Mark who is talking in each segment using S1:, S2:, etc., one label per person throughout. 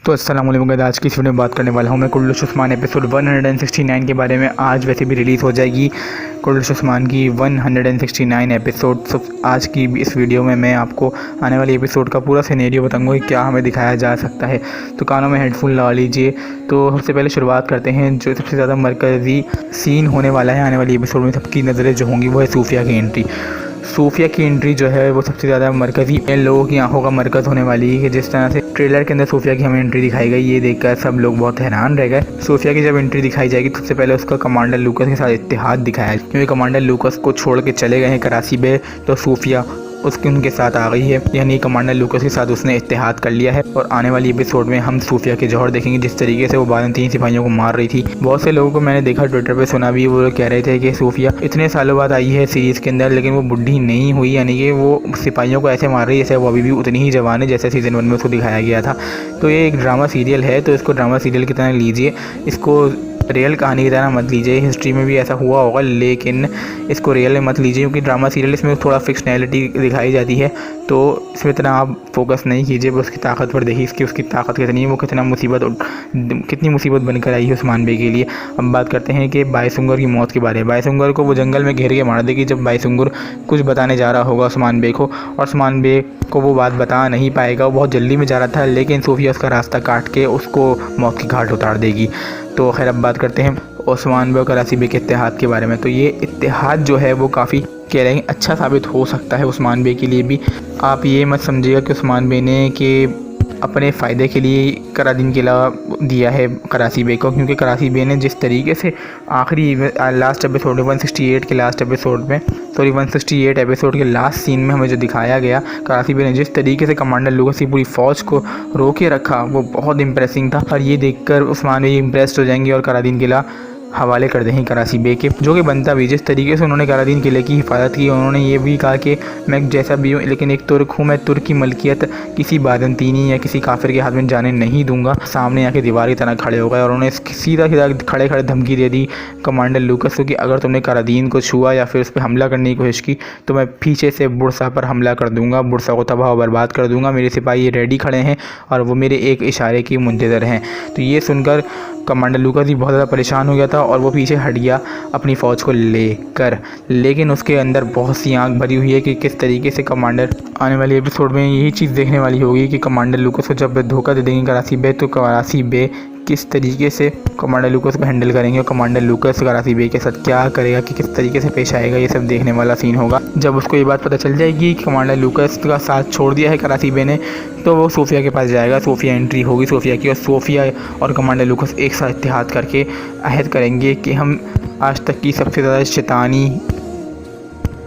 S1: तो अस्सलाम वालेकुम गाइस, आज की इस वीडियो में बात करने वाला हूँ मैं कुर्रश उस्मान एपिसोड 169 के बारे में। आज वैसे भी रिलीज़ हो जाएगी कुर्रश उस्मान की 169 एपिसोड। आज की इस वीडियो में मैं आपको आने वाली एपिसोड का पूरा सिनेरियो बताऊंगा कि क्या हमें दिखाया जा सकता है। तो कानों में हेडफोन लगा लीजिए। तो सबसे पहले शुरुआत करते हैं। जो सबसे ज़्यादा मरकज़ी सीन होने वाला है आने वाली एपिसोड में, सबकी नज़रें जो होंगी वो है सूफिया की एंट्री। सूफिया की एंट्री जो है वो सबसे ज़्यादा मरकज़ी लोगों की आंखों का मरकज़ होने वाली है कि जिस तरह से ट्रेलर के अंदर सूफिया की हमें एंट्री दिखाई गई, ये देखकर सब लोग बहुत हैरान रह गए। सूफिया की जब एंट्री दिखाई जाएगी तो सबसे पहले उसका कमांडर लूकस के साथ इत्तेहाद दिखाया, क्योंकि कमांडर लूकस को छोड़ के चले गए हैं कराची में, तो सूफिया उनके साथ आ गई है, यानी कमांडर लूकस के साथ उसने इत्तेहाद कर लिया है। और आने वाली एपिसोड में हम सूफिया के जौहर देखेंगे, जिस तरीके से वो बाद में 3 सिपाहियों को मार रही थी। बहुत से लोगों को मैंने देखा ट्विटर पे, सुना भी, वो कह रहे थे कि सूफिया इतने सालों बाद आई है सीरीज़ के अंदर, लेकिन वो बुढ़ी नहीं हुई, यानी कि वो सिपाहियों को ऐसे मार रही है जैसे वो अभी भी उतनी ही जवान है जैसे सीज़न 1 में उसको दिखाया गया था। तो ये एक ड्रामा सीरियल है, तो इसको ड्रामा सीरियल की तरह लीजिए, इसको रियल कहानी की तरह मत लीजिए। हिस्ट्री में भी ऐसा हुआ होगा, लेकिन इसको रियल में मत लीजिए, क्योंकि ड्रामा सीरियल इसमें थोड़ा फिक्शनैलिटी दिखाई जाती है, तो इसमें इतना आप फोकस नहीं कीजिए। बस उसकी ताकत पर देखिए, इसकी उसकी ताकत कितनी है, वो कितनी मुसीबत बनकर आई है उस्मान बे के लिए। अब बात करते हैं कि बाईसुंगर की मौत के बारे में। बाईसुंगर को वो जंगल में घेर के मार देगी जब बाईसुंगर कुछ बताने जा रहा होगा उस्मान बे को, और उस्मान बे को वो बात बता नहीं पाएगा। वो बहुत जल्दी में जा रहा था, लेकिन सूफिया उसका रास्ता काट के उसको मौत की घाट उतार देगी। तो खैर, अब बात करते हैं उस्मान बे और कराची बे के इत्तेहाद के बारे में। तो ये इत्तेहाद जो है वो काफ़ी कह रहे हैं अच्छा साबित हो सकता है उस्मान बे के लिए भी। आप ये मत समझिएगा कि उस्मान बे ने कि अपने फ़ायदे के लिए करादीन किला दिया है कराची बे को, क्योंकि कराची बे ने जिस तरीके से आखिरी लास्ट एपिसोड में 168 के लास्ट एपिसोड में 168 एपिसोड के लास्ट सीन में हमें जो दिखाया गया, कराची बे ने जिस तरीके से कमांडर लूकस की पूरी फ़ौज को रोके रखा, वो बहुत इंप्रेसिंग था। और ये देखकर उस्मान बे इम्प्रेस्ड हो जाएंगे और करादीन किला हवाले कर देंगे कराची बे के, जो कि बनता भी। जिस तरीके से उन्होंने करादीन किले की हिफाजत की, उन्होंने ये भी कहा कि मैं जैसा भी हूँ लेकिन एक तुर्क हूँ, मैं तुर्क की मलकियत किसी बाज़ंतीनी या किसी काफिर के हाथ में जाने नहीं दूंगा। सामने आके दीवार की तरह खड़े हो गए और उन्होंने सीधा सीधा खड़े खड़े धमकी दे दी कमांडर लूकस को कि अगर तुमने करादीन को छुआ या फिर उस पर हमला करने की कोशिश की तो मैं पीछे से बुरसा पर हमला कर दूँगा, बुरसा को तबाह और बर्बाद कर दूँगा। मेरे सिपाही रेडी खड़े हैं और वो मेरे एक इशारे की मुंतज़र हैं। तो ये सुनकर कमांडर लूकस भी बहुत ज़्यादा परेशान हो गया था और वो पीछे हट गया अपनी फ़ौज को लेकर। लेकिन उसके अंदर बहुत सी आंख भरी हुई है कि किस तरीके से कमांडर आने वाली एपिसोड में यही चीज़ देखने वाली होगी कि कमांडर लूकस को जब धोखा दे देंगे कराची बे, तो कराची बे किस तरीके से कमांडर लूकस को हैंडल करेंगे और कमांडर लूकस कराची बे के साथ क्या करेगा, कि किस तरीके से पेश आएगा। ये सब देखने वाला सीन होगा। जब उसको ये बात पता चल जाएगी कि कमांडर लूकस का साथ छोड़ दिया है कराची बे ने, तो वो सूफिया के पास जाएगा। सूफिया एंट्री होगी सूफिया की, और सूफिया और कमांडर लूकस एक साथ इत्तेहाद करके अहद करेंगे कि हम आज तक की सबसे ज़्यादा शैतानी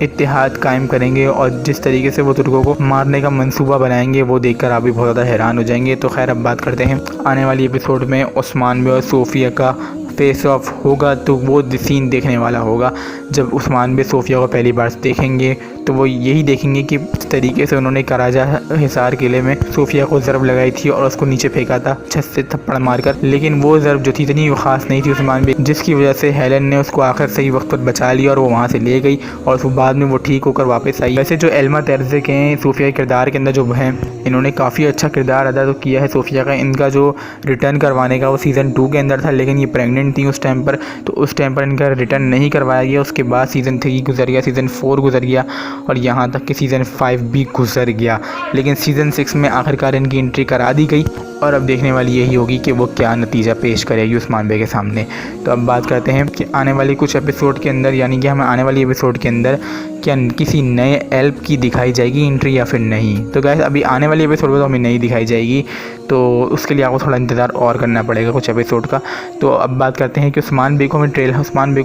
S1: इत्तेहाद कायम करेंगे, और जिस तरीके से वो तुर्कों को मारने का मंसूबा बनाएंगे वो देखकर आप भी बहुत ज़्यादा हैरान हो जाएंगे। तो खैर, अब बात करते हैं आने वाली एपिसोड में उस्मान बे और सूफिया का फेस ऑफ होगा, तो वो सीन देखने वाला होगा। जब उस्मान बे सूफिया को पहली बार देखेंगे तो वो यही देखेंगे कि इस तरीके से उन्होंने कराजा हिसार किले में सूफिया को ज़रब लगाई थी और उसको नीचे फेंका था छत से थप्पड़ मारकर, लेकिन वो ज़रब जो थी इतनी ख़ास नहीं थी उस्मान बे, जिसकी वजह से हेलन ने उसको आखिर सही वक्त पर बचा लिया और वो वहाँ से ले गई और उसके बाद में वो ठीक होकर वापस आई। वैसे जो एल्मा तेरज़े के सूफिया के किरदार के अंदर जो हैं, इन्होंने काफ़ी अच्छा किरदार अदा तो किया है सूफिया का। इनका जो रिटर्न करवाने का वो सीज़न 2 के अंदर था, लेकिन ये प्रेगनेंट थी उस टाइम पर, तो उस टाइम पर इनका रिटर्न नहीं करवाया गया। उसके बाद सीज़न 3 गुजर गया, सीज़न 4 गुजर गया और यहाँ तक कि सीज़न 5 भी गुजर गया, लेकिन सीज़न 6 में आखिरकार इनकी एंट्री करा दी गई। और अब देखने वाली यही होगी कि वो क्या नतीजा पेश करेगी उस्मान बे के सामने। तो अब बात करते हैं कि आने वाली कुछ एपिसोड के अंदर, यानी कि हमें आने वाली एपिसोड के अंदर क्या किसी नए एल्प की दिखाई जाएगी एंट्री या फिर नहीं। तो गाइस, अभी आने वाली एपिसोड में तो हमें नहीं दिखाई जाएगी, तो उसके लिए आपको थोड़ा इंतज़ार और करना पड़ेगा कुछ एपिसोड का। तो अब बात करते हैं कि उस्मान बे को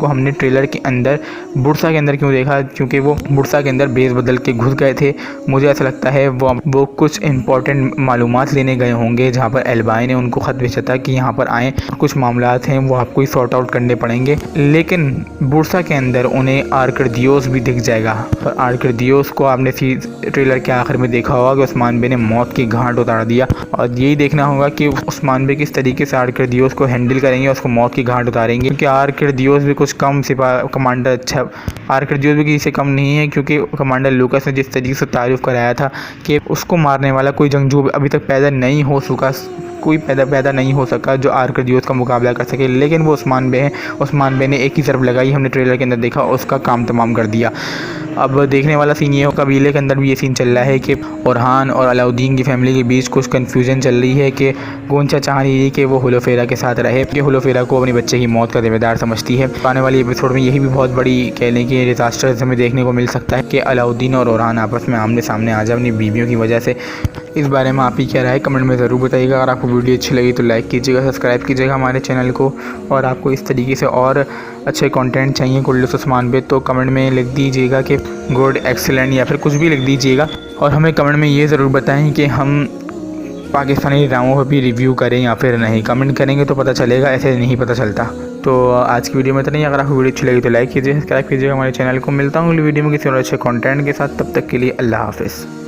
S1: हमने ट्रेलर के अंदर बुरसा के अंदर क्यों देखा, क्योंकि वो बुरसा के अंदर बेस बदल के घुस गए थे। मुझे ऐसा लगता है वो कुछ इंपॉर्टेंट मालूमात लेने गए होंगे, जहाँ पर एल्बाई ने उनको ख़त भेजा था कि यहाँ पर आएँ, कुछ मामलात हैं वो आपको ही सॉर्ट आउट करने पड़ेंगे। लेकिन बुरसा के अंदर उन्हें आर्कडियोस भी दिख जाएगा। दिया। और आर्कडियोस को आपने ट्रेलर के आखिर में देखा होगा कि उस्मान बे ने मौत की घाट उतार दिया, और यही देखना होगा कि उस्मान बे किस तरीके से आर्कडियोस को हैंडल करेंगे, उसको मौत की घाट उतारेंगे। क्योंकि आर्कडियोस भी कुछ कम कमांडर अच्छा, आर्कडियोस भी किसी से कम नहीं है, क्योंकि कमांडर लूकास ने जिस तरीके से तारीफ़ कराया था कि उसको मारने वाला कोई जंगजू अभी तक पैदा नहीं हो चुका, कोई पैदा नहीं हो सका जो आर्कडियोस का मुकाबला कर सके, लेकिन वो उस्मान बे हैं। उस्मान बे ने एक ही ज़रब लगाई, हमने ट्रेलर के अंदर देखा, उसका काम तमाम कर दिया। अब देखने वाला सीन ये हो, कबीले के अंदर भी ये सीन चल रहा है कि ओरहान और अलाउद्दीन की फैमिली के बीच कुछ कन्फ्यूजन चल रही है कि गोंचा चाह रही है कि वो हुलोफेरा के साथ रहे, कि हुलोफेरा को अपने बच्चे की मौत का जिम्मेदार समझती है। आने वाली एपिसोड में यही भी बहुत बड़ी कह लें कि डिजास्टर हमें देखने को मिल सकता है कि अलाउद्दीन और ओरहान आपस में आमने सामने आ जाए अपनी बीवियों की वजह से। इस बारे में आप ही क्या राय कमेंट में ज़रूर बताइएगा। अगर आपको वीडियो अच्छी लगी तो लाइक कीजिएगा, सब्सक्राइब कीजिएगा हमारे चैनल को, और आपको इस तरीके से और अच्छे कंटेंट चाहिए कुल्लूस उस्मान पे तो कमेंट में लिख दीजिएगा कि गुड, एक्सीलेंट या फिर कुछ भी लिख दीजिएगा। और हमें कमेंट में ये ज़रूर बताएं कि हम पाकिस्तानी ड्रामों पर भी रिव्यू करें या फिर नहीं। कमेंट करेंगे तो पता चलेगा, ऐसे नहीं पता चलता। तो आज की वीडियो में इतना ही। अगर आपको वीडियो अच्छी लगी तो लाइक कीजिए, सब्सक्राइब कीजिएगा हमारे चैनल को। मिलता हूँ अगली वीडियो में किसी और अच्छे कंटेंट के साथ, तब तक के लिए अल्लाह हाफ़िज़।